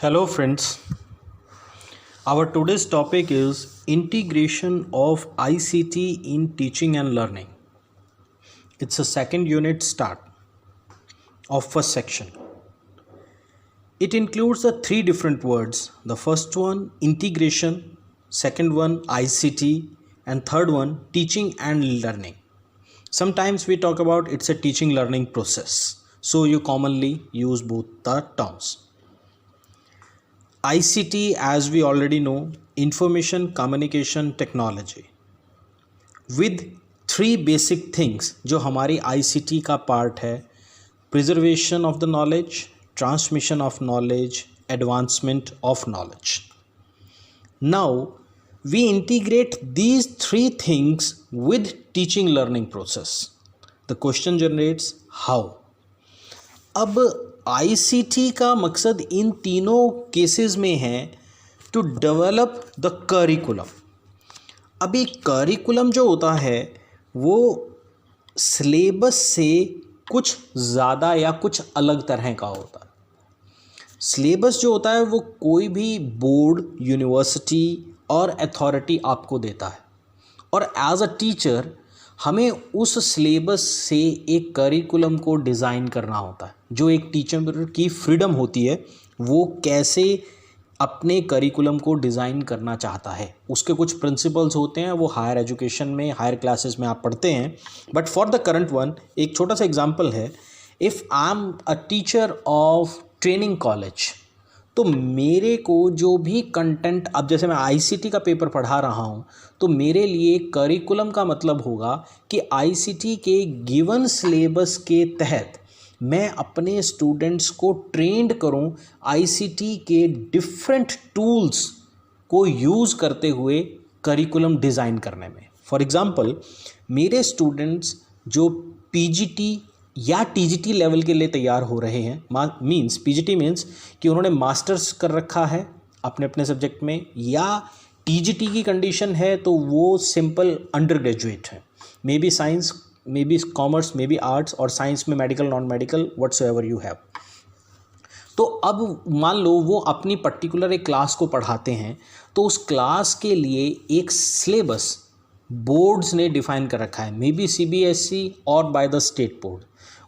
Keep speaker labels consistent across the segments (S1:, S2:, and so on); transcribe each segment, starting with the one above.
S1: Hello, friends. Our today's topic is integration of ICT in teaching and learning. It's a second unit start of first section. It includes the three different words. The first one, integration, second one, ICT, and third one, teaching and learning. Sometimes we talk about it's a teaching learning process. So you commonly use both the terms. ICT, as we already know, information communication technology, with three basic things जो हमारी ICT का part है: preservation of the knowledge, transmission of knowledge, advancement of knowledge. Now we integrate these three things with teaching learning process. The question generates how. अब ICT का मकसद इन तीनों cases में है टू डेवलप द करिकुलम. अभी curriculum जो होता है वो सिलेबस से कुछ ज़्यादा या कुछ अलग तरह का होता है. सिलेबस जो होता है वो कोई भी बोर्ड, यूनिवर्सिटी और अथॉरिटी आपको देता है, और एज अ टीचर हमें उस सिलेबस से एक करिकुलम को डिज़ाइन करना होता है. जो एक टीचर की फ्रीडम होती है वो कैसे अपने करिकुलम को डिज़ाइन करना चाहता है. उसके कुछ प्रिंसिपल्स होते हैं, वो हायर एजुकेशन में, हायर क्लासेस में आप पढ़ते हैं. But for the current one, एक छोटा सा एग्जांपल है. If I am a teacher of training college, तो मेरे को जो भी कंटेंट, अब जैसे मैं आईसीटी का पेपर पढ़ा रहा हूँ, तो मेरे लिए करिकुलम का मतलब होगा कि आईसीटी के गिवन सिलेबस के तहत मैं अपने स्टूडेंट्स को ट्रेंड करूँ आईसीटी के डिफरेंट टूल्स को यूज़ करते हुए करिकुलम डिज़ाइन करने में. फॉर एग्ज़ाम्पल, मेरे स्टूडेंट्स जो पीजीटी या टीजीटी लेवल के लिए तैयार हो रहे हैं, मीन्स पीजीटी मीन्स कि उन्होंने मास्टर्स कर रखा है अपने अपने सब्जेक्ट में, या टीजीटी की कंडीशन है तो वो सिंपल अंडर ग्रेजुएट है, may B science, may be commerce, may be arts, और साइंस में medical, non medical, whatsoever you have. तो अब मान लो वो अपनी पर्टिकुलर एक क्लास को पढ़ाते हैं, तो उस क्लास के लिए एक सिलेबस बोर्ड्स ने डिफाइन कर रखा है, मे बी सीबीएसई और बाय द स्टेट बोर्ड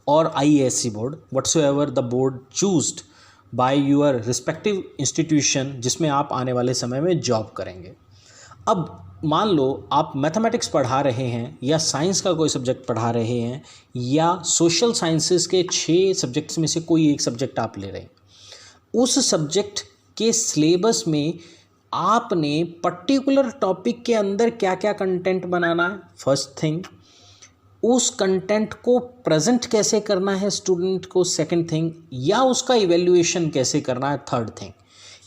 S1: और IASC board, whatsoever the board chosen by your respective institution जिसमें आप आने वाले समय में जॉब करेंगे. अब मान लो आप मैथमेटिक्स पढ़ा रहे हैं, या साइंस का कोई सब्जेक्ट पढ़ा रहे हैं, या सोशल साइंसेस के 6 सब्जेक्ट्स में से कोई एक सब्जेक्ट आप ले रहे हैं. उस सब्जेक्ट के सिलेबस में आपने पर्टिकुलर टॉपिक के अंदर क्या क्या कंटेंट बनाना है, फर्स्ट थिंग. उस कंटेंट को प्रेजेंट कैसे करना है स्टूडेंट को, सेकंड थिंग. या उसका इवैल्यूएशन कैसे करना है, थर्ड थिंग.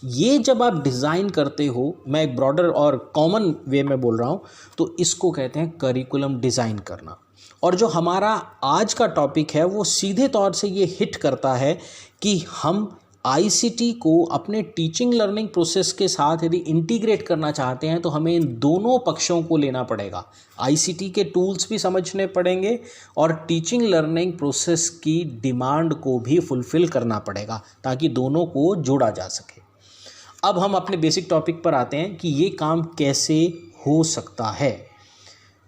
S1: ये जब आप डिज़ाइन करते हो, मैं एक ब्रॉडर और कॉमन वे में बोल रहा हूँ, तो इसको कहते हैं करिकुलम डिज़ाइन करना. और जो हमारा आज का टॉपिक है वो सीधे तौर से ये हिट करता है कि हम आईसीटी को अपने टीचिंग लर्निंग प्रोसेस के साथ यदि इंटीग्रेट करना चाहते हैं तो हमें इन दोनों पक्षों को लेना पड़ेगा. आईसीटी के टूल्स भी समझने पड़ेंगे और टीचिंग लर्निंग प्रोसेस की डिमांड को भी फुलफ़िल करना पड़ेगा, ताकि दोनों को जोड़ा जा सके. अब हम अपने बेसिक टॉपिक पर आते हैं कि ये काम कैसे हो सकता है.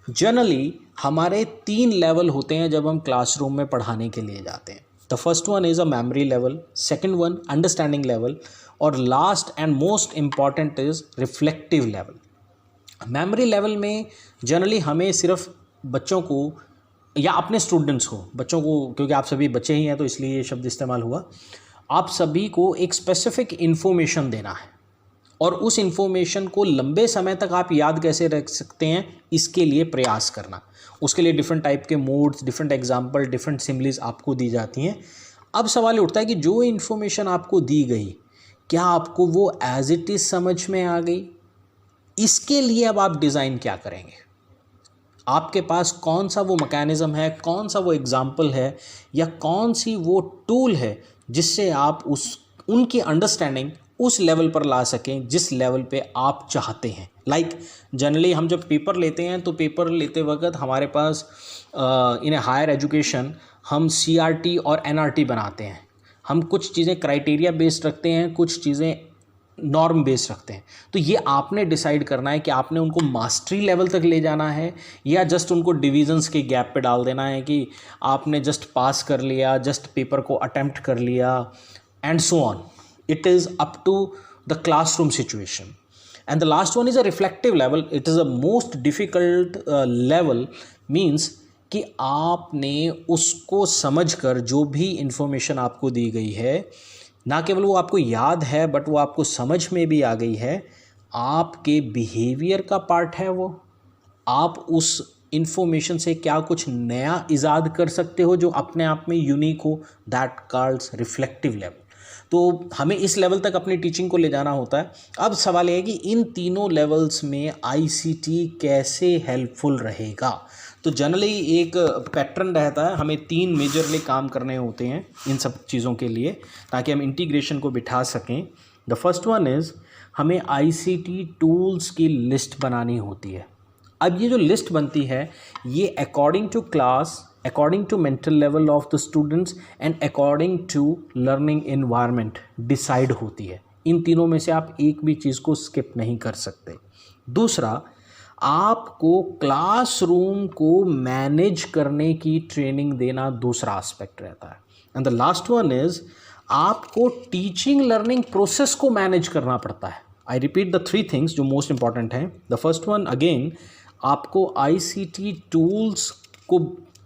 S1: जनरली हमारे 3 लेवल होते हैं जब हम क्लासरूम में पढ़ाने के लिए जाते हैं. The first one is a memory level, second one understanding level, और last and most important is reflective level. Memory level में जनरली हमें सिर्फ बच्चों को या अपने स्टूडेंट्स को, बच्चों को क्योंकि आप सभी बच्चे ही हैं तो इसलिए ये शब्द इस्तेमाल हुआ, आप सभी को एक स्पेसिफिक इन्फॉर्मेशन देना है, और उस इन्फॉर्मेशन को लंबे समय तक आप याद कैसे रख सकते हैं इसके लिए प्रयास करना. उसके लिए डिफरेंट टाइप के modes, different example, different symbols आपको दी जाती हैं. अब सवाल उठता है कि जो इन्फॉर्मेशन आपको दी गई, क्या आपको वो एज इट इज़ समझ में आ गई? इसके लिए अब आप डिज़ाइन क्या करेंगे? आपके पास कौन सा वो मैकेनिज़्म है, कौन सा वो एग्जाम्पल है, या कौन सी वो टूल है जिससे आप उनकी अंडरस्टैंडिंग उस लेवल पर ला सकें जिस लेवल पे आप चाहते हैं. लाइक जनरली हम जब पेपर लेते हैं तो पेपर लेते वक्त हमारे पास इन हायर एजुकेशन हम सीआरटी और एनआरटी बनाते हैं. हम कुछ चीज़ें क्राइटेरिया बेस्ड रखते हैं, कुछ चीज़ें नॉर्म बेस्ड रखते हैं। तो ये आपने डिसाइड करना है कि आपने उनको मास्टरी लेवल तक ले जाना है या जस्ट उनको डिविजन्स के गैप पे डाल देना है कि आपने जस्ट पास कर लिया, जस्ट पेपर को अटेम्प्ट कर लिया and so on. It is up to the classroom situation. And the last one is a reflective level. It is a most difficult level, means कि आपने उसको समझकर जो भी इंफॉर्मेशन आपको दी गई है, ना केवल वो आपको याद है बट वो आपको समझ में भी आ गई है, आपके बिहेवियर का पार्ट है वो। आप उस इंफॉर्मेशन से क्या कुछ नया इजाद कर सकते हो जो अपने आप में यूनिक हो, दैट कॉल्ड्स रिफ्लेक्टिव लेवल। तो हमें इस लेवल तक अपनी टीचिंग को ले जाना होता है। अब सवाल यह है कि इन तीनों लेवल्स में आईसीटी कैसे हेल्पफुल रहेगा। तो जनरली एक पैटर्न रहता है, हमें 3 मेजरली काम करने होते हैं इन सब चीज़ों के लिए ताकि हम इंटीग्रेशन को बिठा सकें। द फर्स्ट वन इज़ हमें आईसीटी टूल्स की लिस्ट बनानी होती है। अब ये जो लिस्ट बनती है ये according to class, according to mental level of the students and according to learning environment decide होती है। इन तीनों में से आप एक भी चीज़ को स्किप नहीं कर सकते। दूसरा, आपको क्लासरूम को मैनेज करने की ट्रेनिंग देना दूसरा एस्पेक्ट रहता है। And the last one is आपको टीचिंग लर्निंग प्रोसेस को मैनेज करना पड़ता है। आई रिपीट द 3 थिंग्स जो मोस्ट इंपॉर्टेंट हैं। द फर्स्ट वन, अगेन आपको आईसीटी टूल्स को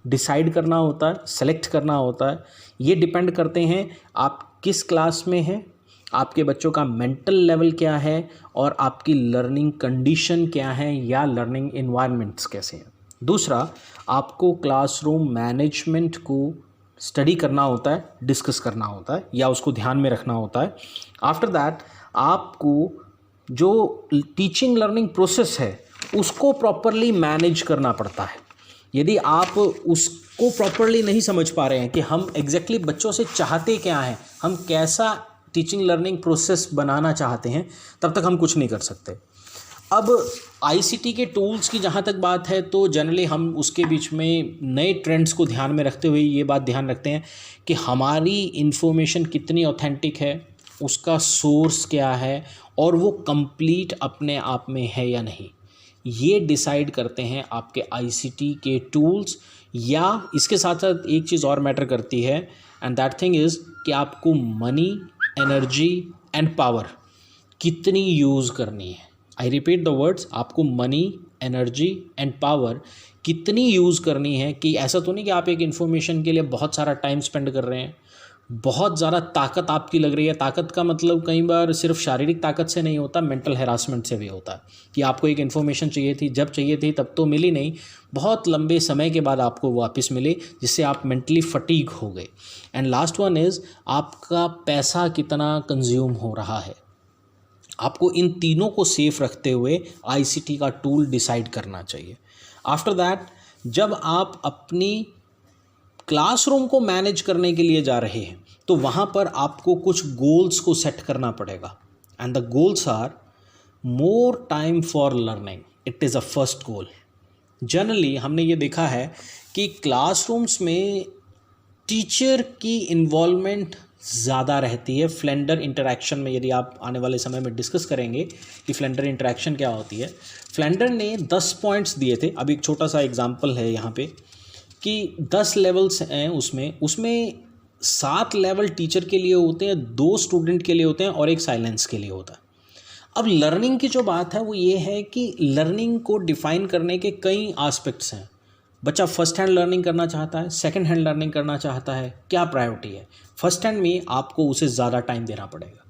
S1: डिसाइड करना होता है, सेलेक्ट करना होता है। ये डिपेंड करते हैं आप किस क्लास में हैं, आपके बच्चों का मेंटल लेवल क्या है और आपकी लर्निंग कंडीशन क्या है या लर्निंग एनवायरनमेंट्स कैसे हैं। दूसरा, आपको क्लासरूम मैनेजमेंट को स्टडी करना होता है, डिस्कस करना होता है या उसको ध्यान में रखना होता है। आफ्टर दैट आपको जो टीचिंग लर्निंग प्रोसेस है उसको प्रॉपरली मैनेज करना पड़ता है। यदि आप उसको प्रॉपरली नहीं समझ पा रहे हैं कि हम एग्जैक्टली बच्चों से चाहते क्या हैं, हम कैसा टीचिंग लर्निंग प्रोसेस बनाना चाहते हैं, तब तक हम कुछ नहीं कर सकते। अब आईसीटी के टूल्स की जहाँ तक बात है तो जनरली हम उसके बीच में नए ट्रेंड्स को ध्यान में रखते हुए ये बात ध्यान रखते हैं कि हमारी इन्फॉर्मेशन कितनी ऑथेंटिक है, उसका सोर्स क्या है और वो कंप्लीट अपने आप में है या नहीं। ये डिसाइड करते हैं आपके आईसीटी के टूल्स। या इसके साथ साथ एक चीज़ और मैटर करती है एंड दैट थिंग इज़ कि आपको मनी, एनर्जी एंड पावर कितनी यूज़ करनी है। आई रिपीट द वर्ड्स, आपको मनी, एनर्जी एंड पावर कितनी यूज़ करनी है। कि ऐसा तो नहीं कि आप एक इन्फॉर्मेशन के लिए बहुत सारा टाइम स्पेंड कर रहे हैं, बहुत ज़्यादा ताकत आपकी लग रही है। ताकत का मतलब कई बार सिर्फ शारीरिक ताकत से नहीं होता, मेंटल हैरासमेंट से भी होता है कि आपको एक इन्फॉर्मेशन चाहिए थी, जब चाहिए थी तब तो मिली नहीं, बहुत लंबे समय के बाद आपको वापस मिली, जिससे आप मेंटली फटीग हो गए। एंड लास्ट वन इज़ आपका पैसा कितना कंज्यूम हो रहा है। आपको इन तीनों को सेफ रखते हुए आईसीटी का टूल डिसाइड करना चाहिए। आफ्टर दैट जब आप अपनी क्लासरूम को मैनेज करने के लिए जा रहे हैं तो वहाँ पर आपको कुछ गोल्स को सेट करना पड़ेगा। And the goals are more time for learning, it is a first goal. Generally हमने ये देखा है कि क्लासरूम्स में टीचर की इन्वॉल्वमेंट ज़्यादा रहती है। फ्लेंडर इंटरेक्शन में यदि आप आने वाले समय में डिस्कस करेंगे कि फ्लेंडर इंटरेक्शन क्या होती है। फ्लेंडर ने 10 पॉइंट्स दिए थे। अब एक छोटा सा एग्जांपल है यहाँ पे कि 10 लेवल्स हैं, उसमें 7 लेवल टीचर के लिए होते हैं, 2 स्टूडेंट के लिए होते हैं और 1 साइलेंस के लिए होता है। अब लर्निंग की जो बात है वो ये है कि लर्निंग को डिफ़ाइन करने के कई एस्पेक्ट्स हैं। बच्चा फर्स्ट हैंड लर्निंग करना चाहता है, सेकंड हैंड लर्निंग करना चाहता है, क्या प्रायोरिटी है। फर्स्ट हैंड में आपको उसे ज़्यादा टाइम देना पड़ेगा।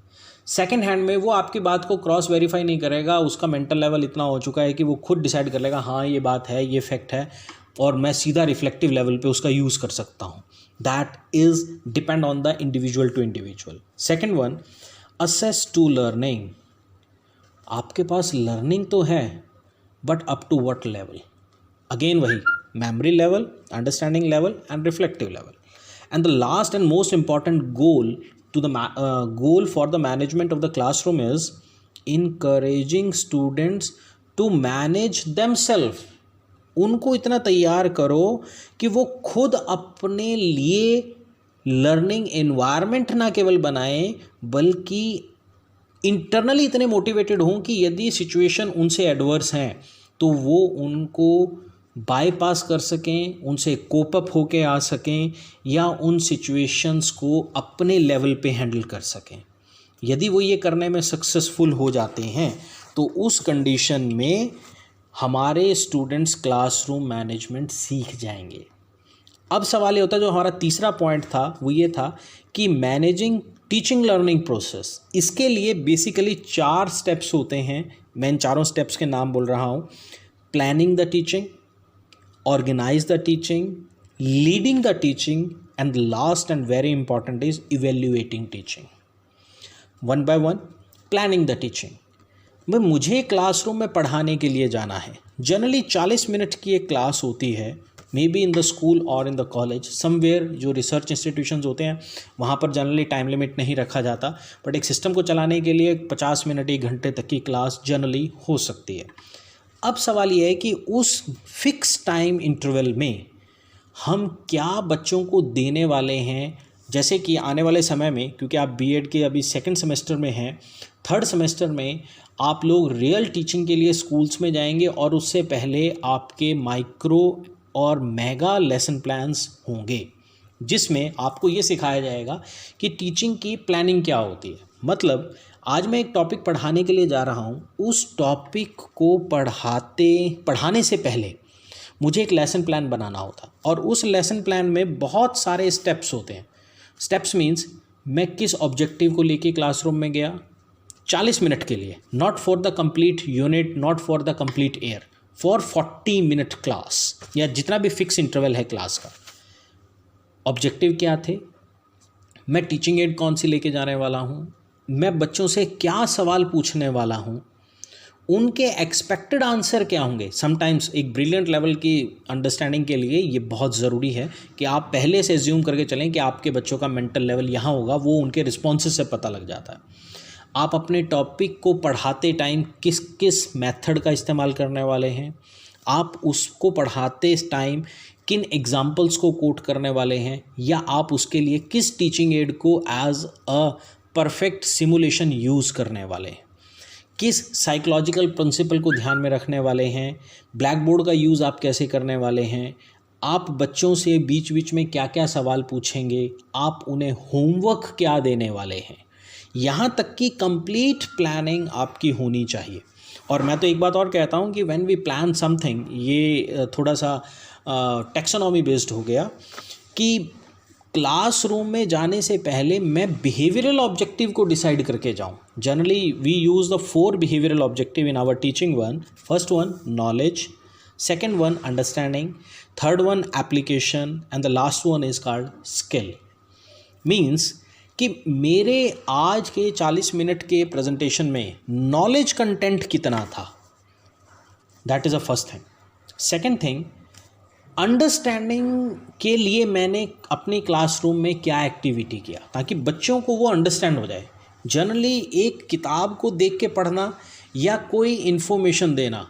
S1: सेकंड हैंड में वो आपकी बात को क्रॉस वेरीफाई नहीं करेगा, उसका मेंटल लेवल इतना हो चुका है कि वो खुद डिसाइड कर लेगा, हाँ ये बात है, ये फैक्ट है और मैं सीधा रिफ्लेक्टिव लेवल पे उसका यूज़ कर सकता हूँ। That is depend on the individual to individual. Second one, access to learning. आपके पास लर्निंग तो है but up to what level. Again वही memory level, understanding level and reflective level. And the last and most important goal to the goal for the management of the classroom is encouraging students to manage themselves. उनको इतना तैयार करो कि वो खुद अपने लिए लर्निंग एनवायरनमेंट ना केवल बनाएं बल्कि इंटरनली इतने मोटिवेटेड हों कि यदि सिचुएशन उनसे एडवर्स हैं तो वो उनको बाईपास कर सकें, उनसे कोप अप होके आ सकें या उन सिचुएशंस को अपने लेवल पे हैंडल कर सकें। यदि वो ये करने में सक्सेसफुल हो जाते हैं तो उस कंडीशन में हमारे स्टूडेंट्स क्लासरूम मैनेजमेंट सीख जाएंगे। अब सवाल ये होता है, जो हमारा तीसरा पॉइंट था वो ये था कि मैनेजिंग टीचिंग लर्निंग प्रोसेस, इसके लिए बेसिकली 4 स्टेप्स होते हैं। मैं इन चारों स्टेप्स के नाम बोल रहा हूँ। Planning the teaching, organise the teaching, leading the teaching and last and very important is evaluating teaching. One by one. Planning the teaching. मुझे क्लासरूम में पढ़ाने के लिए जाना है। जनरली 40 मिनट की एक क्लास होती है, may be in the school और इन द कॉलेज समवेयर। जो रिसर्च इंस्टीट्यूशंस होते हैं वहाँ पर जनरली टाइम लिमिट नहीं रखा जाता, बट एक सिस्टम को चलाने के लिए 50 मिनट 1 घंटे तक की क्लास जनरली हो सकती है। अब सवाल ये है कि उस फिक्स टाइम इंटरवल में हम क्या बच्चों को देने वाले हैं। जैसे कि आने वाले समय में, क्योंकि आप बीएड के अभी 2nd सेमेस्टर में हैं, 3rd सेमेस्टर में आप लोग रियल टीचिंग के लिए स्कूल्स में जाएंगे और उससे पहले आपके माइक्रो और मेगा लेसन प्लान्स होंगे जिसमें आपको ये सिखाया जाएगा कि टीचिंग की प्लानिंग क्या होती है। मतलब आज मैं एक टॉपिक पढ़ाने के लिए जा रहा हूँ, उस टॉपिक को पढ़ाने से पहले मुझे एक लेसन प्लान बनाना होता और उस लेसन प्लान में बहुत सारे स्टेप्स होते हैं। स्टेप्स मीन्स मैं किस ऑब्जेक्टिव को लेके क्लासरूम में गया 40 मिनट के लिए, not for the complete unit, not for the complete year, for 40 minute class या जितना भी फिक्स इंटरवल है क्लास का। ऑब्जेक्टिव क्या थे, मैं टीचिंग एड कौन सी लेके जाने वाला हूँ, मैं बच्चों से क्या सवाल पूछने वाला हूँ, उनके एक्सपेक्टेड आंसर क्या होंगे। समटाइम्स एक ब्रिलियंट लेवल की अंडरस्टैंडिंग के लिए ये बहुत ज़रूरी है कि आप पहले से एज्यूम करके चलें कि आपके बच्चों का मेंटल लेवल यहाँ होगा, वो उनके रिस्पॉन्सेस से पता लग जाता है। आप अपने टॉपिक को पढ़ाते टाइम किस किस मेथड का इस्तेमाल करने वाले हैं, आप उसको पढ़ाते टाइम किन एग्जाम्पल्स को कोट करने वाले हैं, या आप उसके लिए किस टीचिंग एड को as a perfect simulation use करने वाले हैं, किस साइकोलॉजिकल प्रिंसिपल को ध्यान में रखने वाले हैं, ब्लैक बोर्ड का यूज़ आप कैसे करने वाले हैं, आप बच्चों से बीच बीच में क्या क्या सवाल पूछेंगे, आप उन्हें होमवर्क क्या देने वाले हैं, यहाँ तक कि कंप्लीट प्लानिंग आपकी होनी चाहिए। और मैं तो एक बात और कहता हूँ कि व्हेन वी प्लान समथिंग, ये थोड़ा सा टेक्सोनॉमी बेस्ड हो गया कि क्लासरूम में जाने से पहले मैं बिहेवियरल ऑब्जेक्टिव को डिसाइड करके जाऊँ। Generally we use the 4 behavioural objective in our teaching one. First one knowledge, second one understanding, third one application and the last one is called skill. Means कि मेरे आज के 40 मिनट के presentation में knowledge content कितना था, that is a first thing. Second thing, understanding के लिए मैंने अपने क्लासरूम में क्या एक्टिविटी किया ताकि बच्चों को वो अंडरस्टैंड हो जाए। जनरली एक किताब को देख के पढ़ना या कोई इन्फॉर्मेशन देना,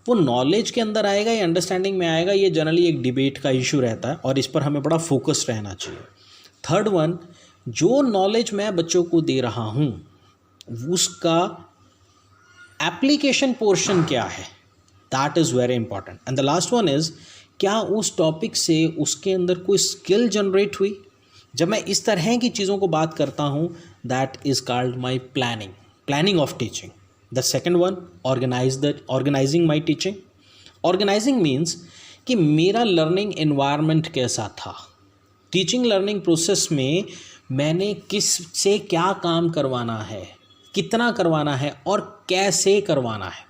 S1: वो नॉलेज के अंदर आएगा या अंडरस्टैंडिंग में आएगा, ये जनरली एक डिबेट का इशू रहता है और इस पर हमें बड़ा फोकस्ड रहना चाहिए। थर्ड वन, जो नॉलेज मैं बच्चों को दे रहा हूँ उसका एप्लीकेशन पोर्शन क्या है, that is very important. And the last one is, क्या उस टॉपिक से उसके अंदर कोई स्किल जनरेट हुई। जब मैं इस तरह की चीज़ों को बात करता हूँ, that is called my planning of teaching. The second one, organising my teaching. Organising means कि मेरा लर्निंग एनवायरनमेंट कैसा था। टीचिंग लर्निंग प्रोसेस में मैंने किस से क्या काम करवाना है, कितना करवाना है और कैसे करवाना है,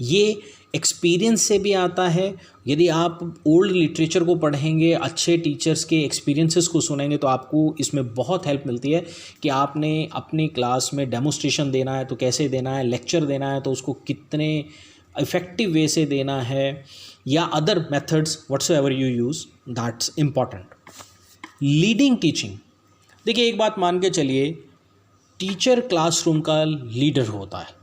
S1: ये एक्सपीरियंस से भी आता है। यदि आप ओल्ड लिटरेचर को पढ़ेंगे, अच्छे टीचर्स के एक्सपीरियंसेस को सुनेंगे तो आपको इसमें बहुत हेल्प मिलती है कि आपने अपनी क्लास में डेमोस्ट्रेशन देना है तो कैसे देना है, लेक्चर देना है तो उसको कितने इफ़ेक्टिव वे से देना है, या other methods whatsoever you use, that's important. Leading teaching, देखिए एक बात मान के चलिए, टीचर क्लासरूम का लीडर होता है।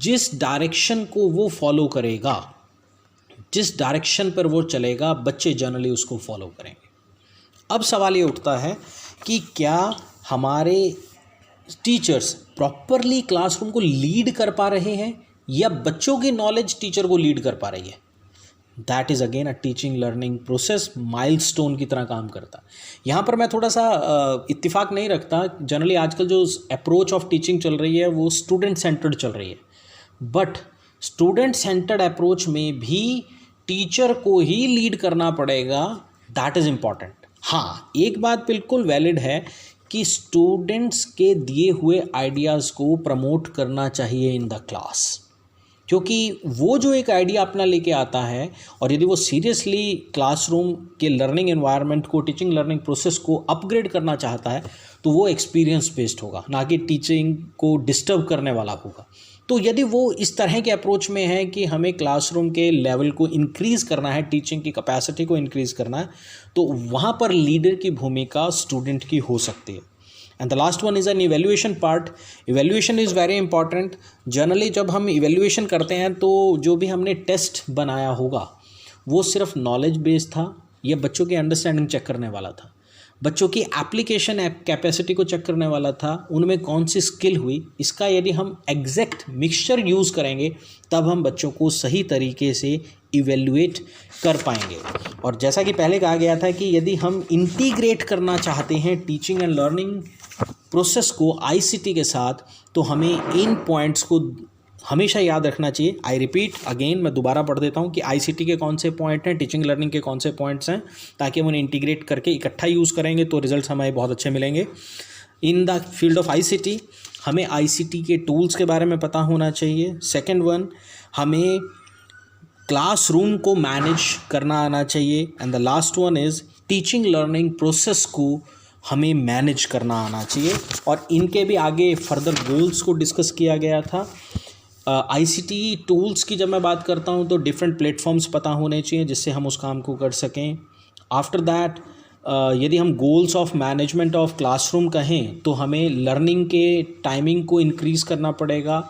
S1: जिस डायरेक्शन को वो फॉलो करेगा, जिस डायरेक्शन पर वो चलेगा, बच्चे जनरली उसको फॉलो करेंगे। अब सवाल ये उठता है कि क्या हमारे टीचर्स प्रॉपरली क्लासरूम को लीड कर पा रहे हैं या बच्चों की नॉलेज टीचर को लीड कर पा रही है। That is again a teaching learning process, milestone की तरह काम करता। यहाँ पर मैं थोड़ा सा इत्तेफाक नहीं रखता। जनरली आजकल जो अप्रोच ऑफ टीचिंग चल रही है वो स्टूडेंट सेंटर्ड चल रही है, बट स्टूडेंट सेंटर्ड अप्रोच में भी टीचर को ही लीड करना पड़ेगा। That is important. हाँ, एक बात बिल्कुल वैलिड है कि स्टूडेंट्स के दिए हुए आइडियाज़ को प्रमोट करना चाहिए इन द क्लास, क्योंकि वो जो एक आइडिया अपना लेके आता है और यदि वो सीरियसली क्लासरूम के लर्निंग एनवायरनमेंट को, टीचिंग लर्निंग प्रोसेस को अपग्रेड करना चाहता है, तो वो एक्सपीरियंस बेस्ड होगा, ना कि टीचिंग को डिस्टर्ब करने वाला होगा। तो यदि वो इस तरह के अप्रोच में है कि हमें क्लासरूम के लेवल को इंक्रीज़ करना है, टीचिंग की कैपेसिटी को इंक्रीज़ करना है, तो वहाँ पर लीडर की भूमिका स्टूडेंट की हो सकती है। And the last one is an evaluation part. Evaluation is very important. Generally जब हम इवेल्युएशन करते हैं तो जो भी हमने टेस्ट बनाया होगा वो सिर्फ नॉलेज बेस्ड था या बच्चों की अंडरस्टैंडिंग चेक करने वाला था, बच्चों की एप्लीकेशन कैपेसिटी को चेक करने वाला था, उनमें कौन सी स्किल हुई। इसका यदि हम एग्जैक्ट मिक्सचर यूज़ करेंगे तब हम बच्चों को सही तरीके से इवेल्युएट कर पाएंगे। और जैसा कि पहले कहा गया था कि यदि हम इंटीग्रेट करना चाहते हैं टीचिंग एंड लर्निंग प्रोसेस को आईसीटी के साथ, तो हमें इन पॉइंट्स को हमेशा याद रखना चाहिए। आई रिपीट अगेन, मैं दोबारा पढ़ देता हूँ कि आईसीटी के कौन से पॉइंट हैं, टीचिंग लर्निंग के कौन से पॉइंट्स हैं, ताकि हम उन्हें इंटीग्रेट करके इकट्ठा यूज़ करेंगे तो रिजल्ट्स हमें बहुत अच्छे मिलेंगे। In the field of ICT हमें आईसीटी के टूल्स के बारे में पता होना चाहिए। सेकेंड वन, हमें क्लासरूम को मैनेज करना आना चाहिए। And the last one is teaching learning process को हमें मैनेज करना आना चाहिए। और इनके भी आगे फर्दर गोल्स को डिस्कस किया गया था। आईसीटी टूल्स की जब मैं बात करता हूँ तो डिफरेंट प्लेटफॉर्म्स पता होने चाहिए जिससे हम उस काम को कर सकें। आफ्टर दैट यदि हम goals of management of classroom कहें तो हमें लर्निंग के टाइमिंग को इंक्रीज़ करना पड़ेगा,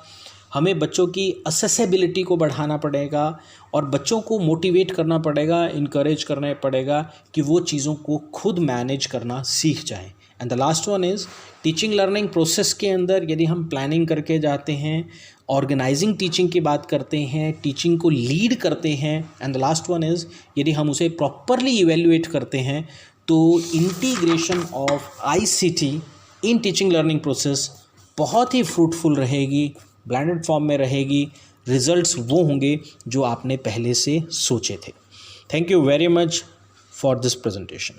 S1: हमें बच्चों की असेसिबिलिटी को बढ़ाना पड़ेगा और बच्चों को मोटिवेट करना पड़ेगा, इनकरेज करना पड़ेगा कि वो चीज़ों को खुद मैनेज करना सीख जाएं। And the last one is teaching learning process के अंदर यदि हम प्लानिंग करके जाते हैं, ऑर्गेनाइजिंग टीचिंग की बात करते हैं, टीचिंग को लीड करते हैं, and the last one is यदि हम उसे प्रॉपरली इवेल्युएट करते हैं, तो integration of ICT in teaching learning process बहुत ही फ्रूटफुल रहेगी, ब्लेंडेड फॉर्म में रहेगी। रिजल्ट्स वो होंगे जो आपने पहले से सोचे थे। Thank you very much for this presentation.